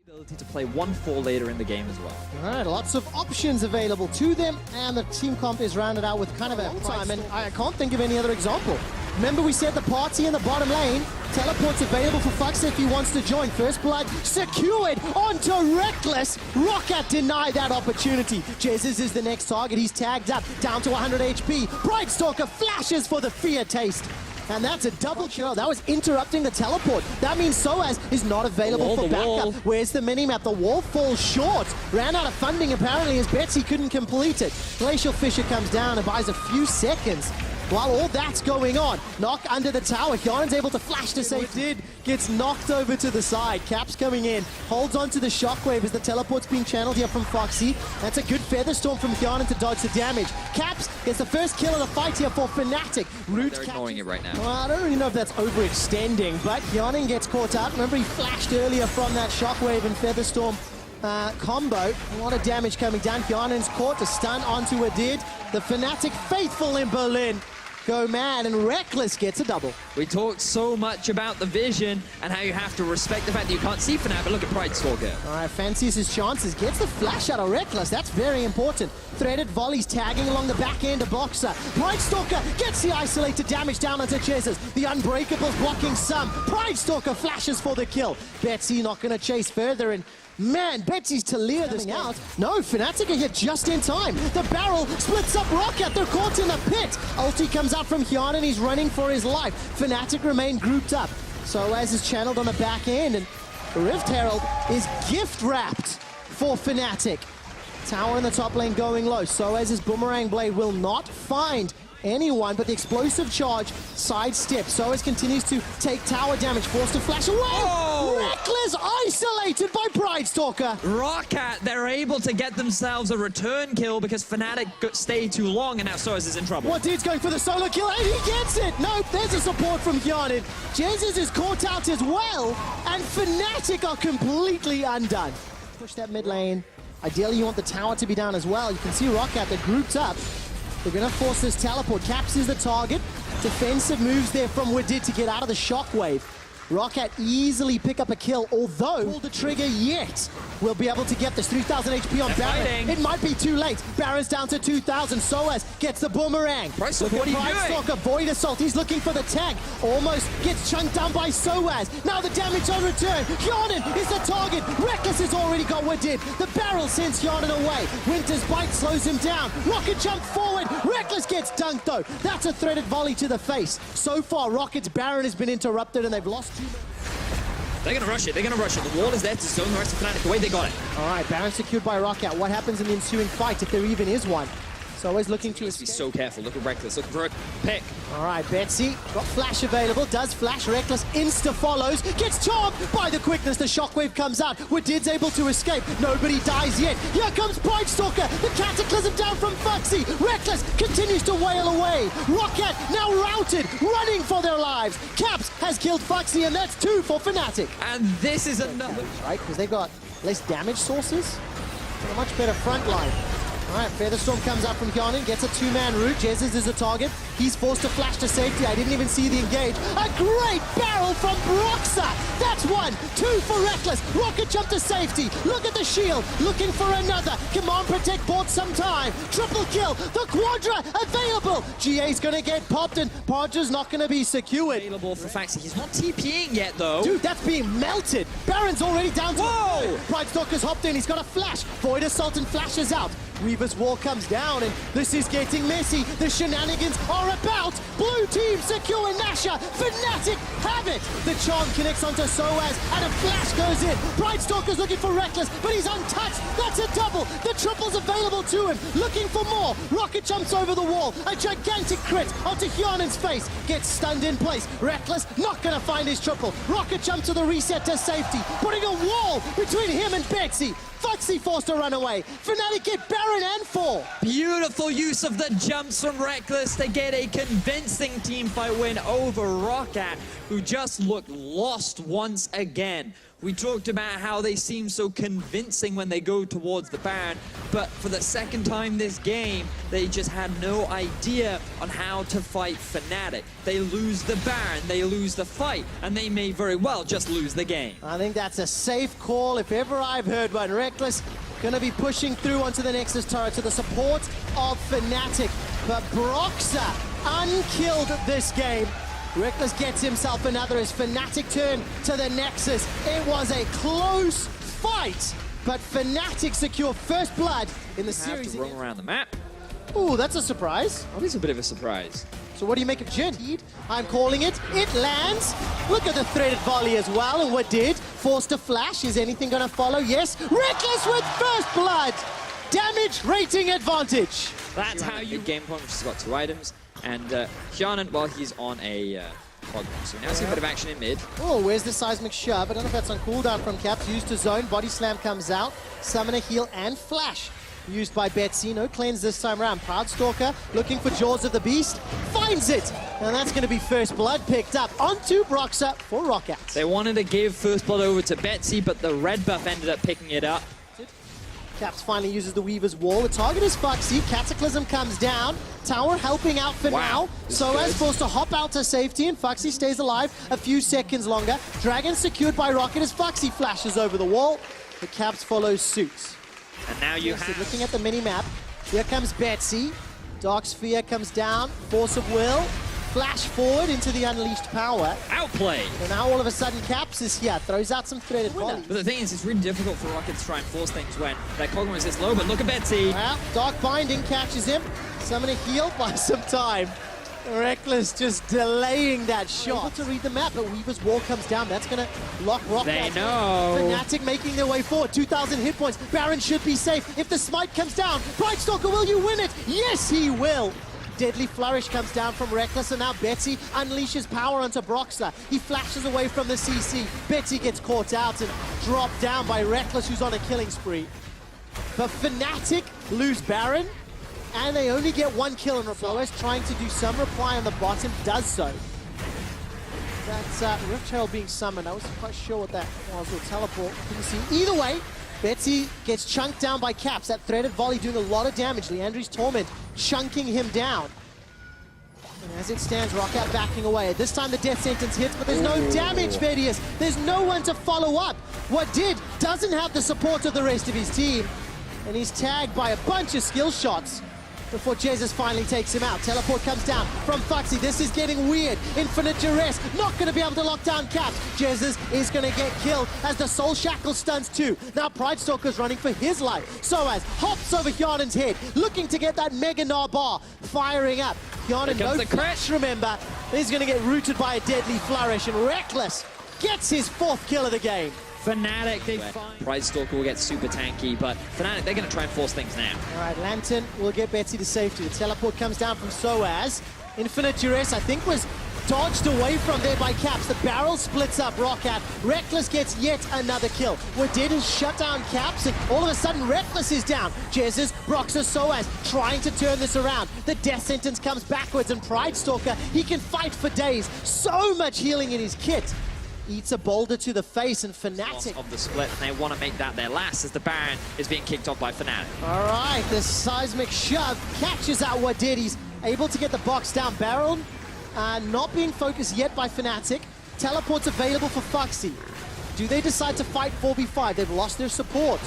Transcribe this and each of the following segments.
Ability to play 1-4 later in the game as well. All right, lots of options available to them, and the team comp is rounded out with kind of a time, and I can't think of any other example. Remember we said the party in the bottom lane, teleport's available for Fox if he wants to join. First blood secured onto Reckless. ROCCAT denied that opportunity. Jesus is the next target, he's tagged up, down to 100 HP. Brightstalker flashes for the fear taste. And that's a double kill. That was interrupting the teleport. That means Soaz is not available for backup. Where's the minimap? The wall falls short. Ran out of funding apparently as Betsy couldn't complete it. Glacial Fisher comes down and buys a few seconds. While all that's going on, knock under the tower. Hjarn's able to flash to safety. Gets knocked over to the side. Caps coming in, holds onto the shockwave as the teleport's being channeled here from Foxy. That's a good Featherstorm from Hjarn to dodge the damage. Caps gets the first kill of the fight here for Fnatic. They're ignoring it right now. Well, I don't really know if that's overextending, but Hjarn gets caught up. Remember he flashed earlier from that shockwave and Featherstorm combo. A lot of damage coming down. Hjarn's caught to stun onto Adid. The Fnatic faithful in Berlin go mad, and Reckless gets a double. We talked so much about the vision and how you have to respect the fact that you can't see Fnatic, but look at Brightstalker. All right, fancies his chances, gets the flash out of Reckless. That's very important. Threaded volleys tagging along the back end of Boxer. Brightstalker gets the isolated damage down onto Jesus. The Unbreakables blocking some. Brightstalker flashes for the kill. Betsy not going to chase further, and man, Betsy's Talia this out. No, Fnatic are here just in time. The barrel splits up ROCCAT. They're caught in the pit. Ulti comes out from Hjarn and he's running for his life. Fnatic remain grouped up. Soaz is channeled on the back end, and Rift Herald is gift wrapped for Fnatic. Tower in the top lane going low. Soaz's Boomerang Blade will not find anyone, but the explosive charge sidesteps. Soaz continues to take tower damage, forced to flash away. Oh! Reckless isolated by Brightstalker. ROCCAT, they're able to get themselves a return kill because Fnatic stayed too long, and now Soaz is in trouble. What dude's going for the solo kill, and he gets it. Nope, there's a support from Hjarn. Jesus is caught out as well, and Fnatic are completely undone. Push that mid lane. Ideally, you want the tower to be down as well. You can see ROCCAT, they're grouped up. They're going to force this teleport. Caps is the target. Defensive moves there from Wadid to get out of the shockwave. ROCCAT easily pick up a kill, although pull the trigger yet. We'll be able to get this 3,000 HP on Baron. It might be too late. Baron's down to 2,000. Soaz gets the boomerang. Brightstalker, what are you doing? Brightstalker, Void Assault. He's looking for the tag. Almost gets chunked down by Soaz. Now the damage on return. Hjarn is the target. Reckless has already got Wadid. The barrel sends Hjarn away. Winter's Bite slows him down. Rocket jump forward. Reckless gets dunked though. That's a threaded volley to the face. So far, Rocket's Baron has been interrupted and they've lost. They're going to rush it. They're going to rush it. The wall is there to zone the rest of Fnatic away. They got it. All right, Baron secured by ROCCAT. What happens in the ensuing fight, if there even is one? So always looking to be so careful. Look at Reckless. Looking for a pick. All right, Betsy got flash available. Does flash. Reckless insta follows. Gets charmed by the quickness. The shockwave comes out. Wadid's able to escape. Nobody dies yet. Here comes Brightstalker. The cataclysm down from Foxy. Reckless continues to wail away. ROCCAT now routed, running for their lives. Caps has killed Foxy, and that's 2 for Fnatic. And this is another. Right, because they've got less damage sources. A much better front line. All right, Featherstorm comes up from Hjarn, gets a 2-man route. Jesus is a target. He's forced to flash to safety. I didn't even see the engage. A great barrel from Broxa. That's 1, 2 for Reckless. Rocket jump to safety. Look at the shield. Looking for another. Come on, Protect bought some time. Triple kill. The Quadra available. GA's going to get popped, and Podger's not going to be secured. Available for Foxy. He's not TPing yet, though. Dude, that's being melted. Baron's already down to... Whoa! Brightstalker's hopped in. He's got a flash. Void Assault and flashes out. Reaver's wall comes down, and this is getting messy. The shenanigans are about. Blue team secure Nasha. Fnatic have it. The charm connects onto Soaz, and a flash goes in. Brightstalker's looking for Reckless, but he's untouched. That's a double. The triple's available to him. Looking for more. Rocket jumps over the wall. A gigantic crit onto Hjarn's face. Gets stunned in place. Reckless not going to find his triple. Rocket jump to the reset to safety, putting a wall between him and Betsy. Foxy forced to run away. Fnatic get Baron and 4. Beautiful use of the jumps from Reckless to get a convincing teamfight win over ROCCAT, who just looked lost once again. We talked about how they seem so convincing when they go towards the Baron, but for the second time this game, they just had no idea on how to fight Fnatic. They lose the Baron, they lose the fight, and they may very well just lose the game. I think that's a safe call if ever I've heard one. Reckless gonna be pushing through onto the Nexus turret to the support of Fnatic, but Broxah unkilled this game. Reckless gets himself another as Fnatic turn to the Nexus. It was a close fight, but Fnatic secure first blood in the series. Have to roam around the map. Ooh, that's a surprise. That is a bit of a surprise. So what do you make of Jin? I'm calling it. It lands. Look at the threaded volley as well, and what did? Forced a flash. Is anything gonna follow? Yes. Reckless with first blood. Damage rating advantage. That's how you game point, which has got 2 items. And Hjarnan, well, he's on a Cogman. So now see a bit of action in mid. Oh, where's the seismic shove? I don't know if that's on cooldown from Caps. Used to zone. Body slam comes out. Summoner heal and flash. Used by Betsy. No cleanse this time around. Proudstalker looking for Jaws of the Beast. Finds it! And that's going to be first blood picked up onto Broxah for ROCCAT. They wanted to give first blood over to Betsy, but the red buff ended up picking it up. Caps finally uses the Weaver's Wall. The target is Foxy. Cataclysm comes down. Tower helping out for now. Soaz forced to hop out to safety, and Foxy stays alive a few seconds longer. Dragon secured by ROCCAT as Foxy flashes over the wall. The Caps follow suit. And now you have... Looking at the mini-map, here comes Betsy. Dark Sphere comes down. Force of Will. Flash forward into the unleashed power. Outplay! And now all of a sudden Caps is here. Throws out some threaded volleys. But the thing is, it's really difficult for ROCCAT to try and force things when their Cogman is this low, but look at Betsy. Well, Dark Binding catches him. Summoner heal by some time. Reckless just delaying that shot. Able to read the map, but Weaver's Wall comes down. That's going to lock ROCCAT. They know. Fnatic making their way forward. 2,000 hit points. Baron should be safe. If the smite comes down, Pridestalker, will you win it? Yes, he will. Deadly Flourish comes down from Reckless, and now Betsy unleashes power onto Broxah. He flashes away from the CC. Betsy gets caught out and dropped down by Reckless, who's on a killing spree. But Fnatic lose Baron, and they only get 1 kill in Reploes, trying to do some reply on the bottom, does so. That's Rift Herald being summoned. I wasn't quite sure what that was, or teleport, couldn't see. Either way, Betsy gets chunked down by Caps. That threaded volley doing a lot of damage. Leandri's Torment chunking him down. And as it stands, ROCCAT backing away. This time the death sentence hits, but there's no damage, Vedius. There's no one to follow up. What did doesn't have the support of the rest of his team. And he's tagged by a bunch of skill shots before Jesus finally takes him out. Teleport comes down from Foxy. This is getting weird. Infinite Duress, not going to be able to lock down Caps. Jesus is going to get killed as the Soul Shackle stuns too. Now Pridestalker's running for his life. Soaz hops over Hjarnan's head, looking to get that Mega Gnar bar firing up. Hjarnan, no flash, remember. He's going to get rooted by a Deadly Flourish, and Reckless gets his 4th kill of the game. Fnatic, they find... Pridestalker will get super tanky, but Fnatic, they're going to try and force things now. All right, Lantern will get Betsy to safety. The teleport comes down from Soaz. Infinite Duress, I think, was dodged away from there by Caps. The barrel splits up ROCCAT. Reckless gets yet another kill. What did is shut down Caps, and all of a sudden Reckless is down. Jesus, Broxah, Soaz trying to turn this around. The death sentence comes backwards, and Pridestalker, he can fight for days. So much healing in his kit. Eats a boulder to the face, and Fnatic of the split, and they want to make that their last as the Baron is being kicked off by Fnatic. All right, the seismic shove catches out what did. He's able to get the box down. Baron not being focused yet by Fnatic. Teleport's available for Foxy. Do they decide to fight 4v5? They've lost their support.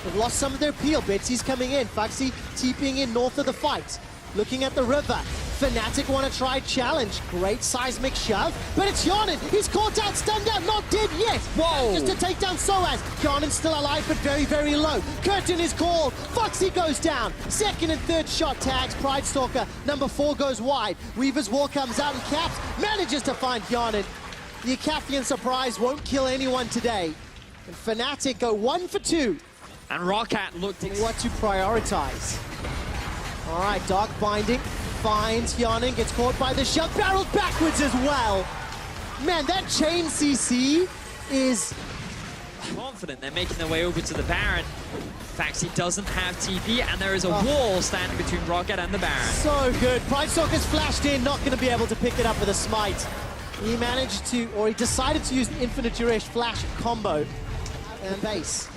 They've lost some of their peel. Betsy's coming in. Foxy TPing in north of the fight. Looking at the river. Fnatic want to try challenge. Great seismic shove, but it's Hjarnan. He's caught out, stunned out, not dead yet. Whoa! Just to take down Soaz. Hjarnan's still alive, but very, very low. Curtain is called. Foxy goes down. Second and third shot tags Pridestalker. Number 4 goes wide. Weaver's Wall comes out, and Caps manages to find Hjarnan. The Acafian surprise won't kill anyone today. And Fnatic go 1 for 2. And ROCCAT looked at what to prioritize. All right, Dark Binding finds Hjarnan, gets caught by the shove, barreled backwards as well. Man, that chain CC is... confident. They're making their way over to the Baron. In fact, he doesn't have TP, and there is a wall standing between ROCCAT and the Baron. So good. Pridestalker's flashed in, not going to be able to pick it up with a smite. He managed to, or he decided to use the Infinite Duress flash combo. and base.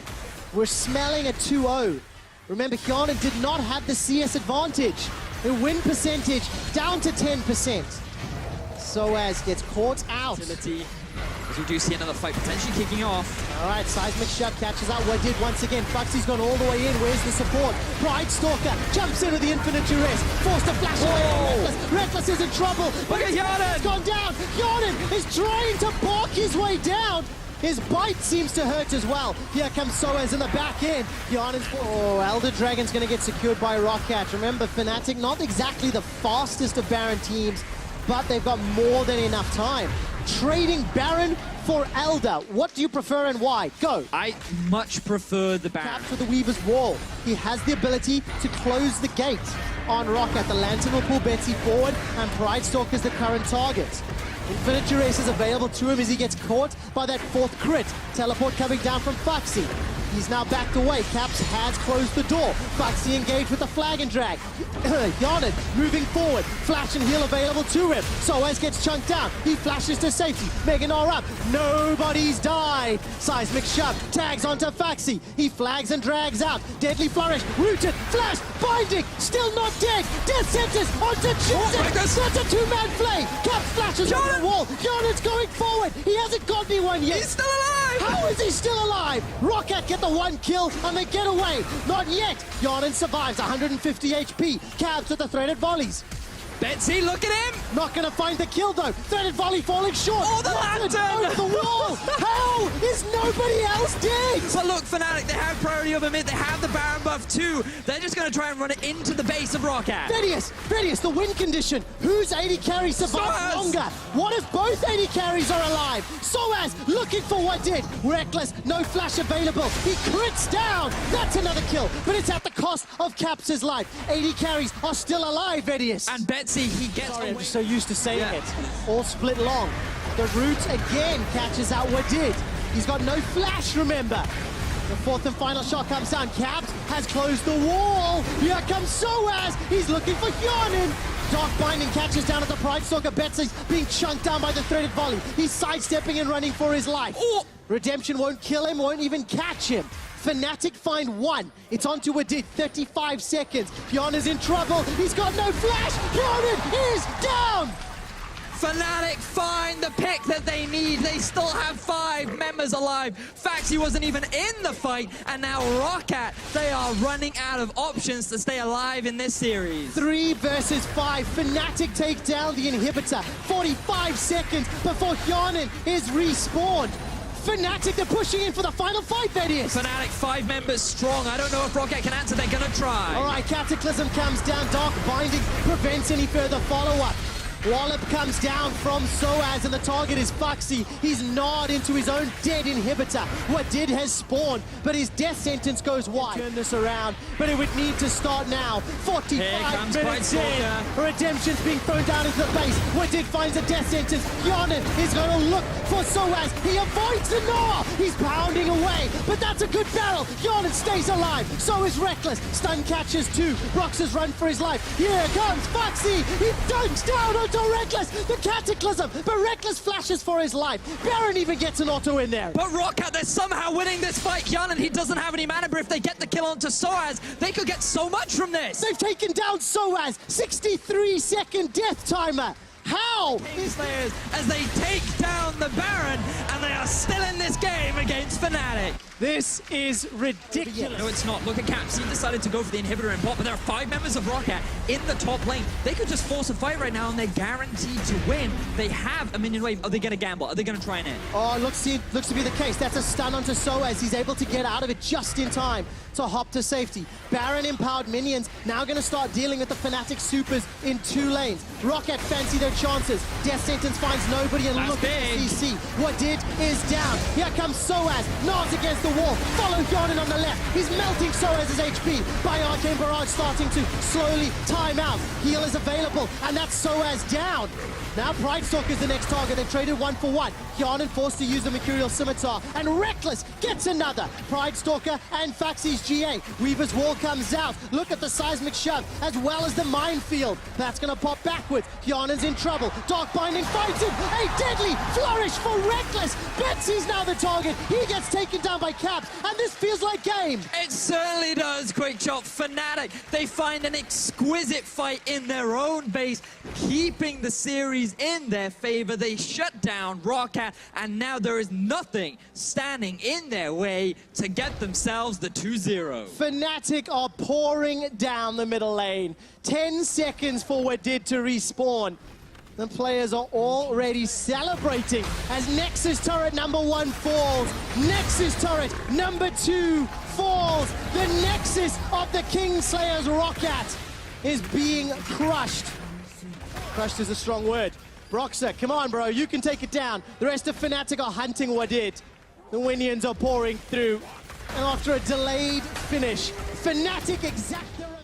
We're smelling a 2-0. Remember, Hyanin did not have the CS advantage. The win percentage down to 10%. Soaz gets caught out. As we do see another fight potentially kicking off. All right, Seismic Shove catches out Wadid once again. Foxy's gone all the way in. Where's the support? Pride Stalker jumps in with the infinite duress. Forced to flash away. Reckless. Reckless is in trouble. Look at Hyanin! It's gone down. Hyanin is trying to bark his way down. His bite seems to hurt as well. Here comes Soaz in the back end. Oh, Elder Dragon's going to get secured by ROCCAT. Remember, Fnatic, not exactly the fastest of Baron teams, but they've got more than enough time. Trading Baron for Elder. What do you prefer and why? Go. I much prefer the Baron. Capture the Weaver's Wall. He has the ability to close the gate on ROCCAT. The Lantern will pull Betsy forward, and Pride Stalker is the current target. Infinite Duress is available to him as he gets caught by that fourth crit. Teleport coming down from Foxy. He's now backed away. Caps has closed the door. Foxy engaged with the flag and drag. Hyanin moving forward. Flash and heal available to him. Soaz gets chunked down. He flashes to safety. Meganar up. Nobody's died. Seismic Shove tags onto Foxy. He flags and drags out. Deadly Flourish. Rooted. Flash. Binding. Still not dead. Death sentence onto Joseph. That's a two-man play. Caps flashes on the wall. Hyanin's going forward. He hasn't got anyone yet. He's still alive! How is he still alive? ROCCAT get the one kill and they get away. Not yet. Hyanin survives, 150 HP. Cabs with the threaded volleys. Betsy, look at him! Not gonna find the kill though. Threaded volley falling short. Oh, the lantern! Over the wall. How is nobody else dead? But look, Fnatic, they have priority over mid. They have the Baron buff too. They're just gonna try and run it into the base of ROCCAT. Vedius, the win condition. Whose 80 carry survives longer? What if both 80 carries are alive? Soaz looking for what did. Reckless, no flash available. He crits down. That's another kill, but it's at the cost of Caps' life. 80 carries are still alive, Vedius. And Betsy, he gets away. I'm just so used to saying it. All split long. The root again catches out Wadid. He's got no flash, remember. The fourth and final shot comes down. Caps has closed the wall. Here comes Soaz. He's looking for Hyanin. Dark Binding catches down at the Pride Stalker. Betsy's being chunked down by the threaded volley. He's sidestepping and running for his life. Oh. Redemption won't kill him, won't even catch him. Fnatic find one. It's onto Wadid, 35 seconds. Hyanin's in trouble. He's got no flash. Hyanin is down. Fnatic find the pick that they need. They still have 5 members alive. Foxy wasn't even in the fight, and now ROCCAT, they are running out of options to stay alive in this series. 3 versus 5. Fnatic take down the inhibitor. 45 seconds before Hyanin is respawned. Fnatic, they're pushing in for the final fight, Vedius. Fnatic, 5 members strong. I don't know if ROCCAT can answer. They're gonna try. All right, Cataclysm comes down. Dark Binding prevents any further follow-up. Wallop comes down from Soaz, and the target is Foxy. He's gnawed into his own dead inhibitor. Wadid has spawned, but his death sentence goes wide. Turn this around, but it would need to start now. 45 minutes in. Redemption's being thrown down into the base. Wadid finds a death sentence. Hyanin is going to look for Soaz. He avoids the gnaw. He's pounding away, but that's a good barrel. Hyanin stays alive. So is Reckless. Stun catches 2. Brox has run for his life. Here comes Foxy. He dunks down onto Reckless, the Cataclysm, but Reckless flashes for his life. Baron even gets an auto in there. But ROCCAT, they're somehow winning this fight. Hyanin, he doesn't have any mana, but if they get the kill onto Soaz, they could get so much from this. They've taken down Soaz, 63-second death timer. How? Slayers as they take down the Baron, and they are still in this game against Fnatic. This is ridiculous. No, it's not. Look at Caps. He decided to go for the inhibitor and bot, but there are 5 members of ROCCAT in the top lane. They could just force a fight right now, and they're guaranteed to win. They have a minion wave. Are they going to gamble? Are they going to try and end? Oh, looks to be the case. That's a stun onto Soaz. He's able to get out of it just in time to hop to safety. Baron-empowered minions now going to start dealing with the Fnatic supers in 2 lanes. ROCCAT fancy their chances. Death sentence finds nobody, and look at the CC. Wadid is down. Here comes Soaz. Nods against the wall. Follow Hyanin on the left. He's melting Soaz's HP by Arcane Barrage, starting to slowly time out. Heal is available, and that's Soaz down. Now Pride Stalker's the next target. They traded 1 for 1. Hyanin forced to use the Mercurial Scimitar, and Reckless gets another. Pride Stalker and Foxy's GA. Weaver's Wall comes out. Look at the Seismic Shove, as well as the Minefield. That's going to pop backwards. Hyanin's in trouble. Dark Binding fights him. A deadly flourish for Reckless. Betsy's now the target. He gets taken down by capped, and this feels like game. It certainly does, Quick Shot. Fnatic, they find an exquisite fight in their own base, keeping the series in their favor. They shut down ROCCAT, and now there is nothing standing in their way to get themselves the 2-0. Fnatic are pouring down the middle lane. 10 seconds for Wadid to respawn. The players are already celebrating as Nexus turret number 1 falls. Nexus turret number 2 falls. The Nexus of the Kingslayer's ROCCAT is being crushed. Crushed is a strong word. Broxer, come on, bro, you can take it down. The rest of Fnatic are hunting Wadid. The Winians are pouring through. And after a delayed finish, Fnatic exact the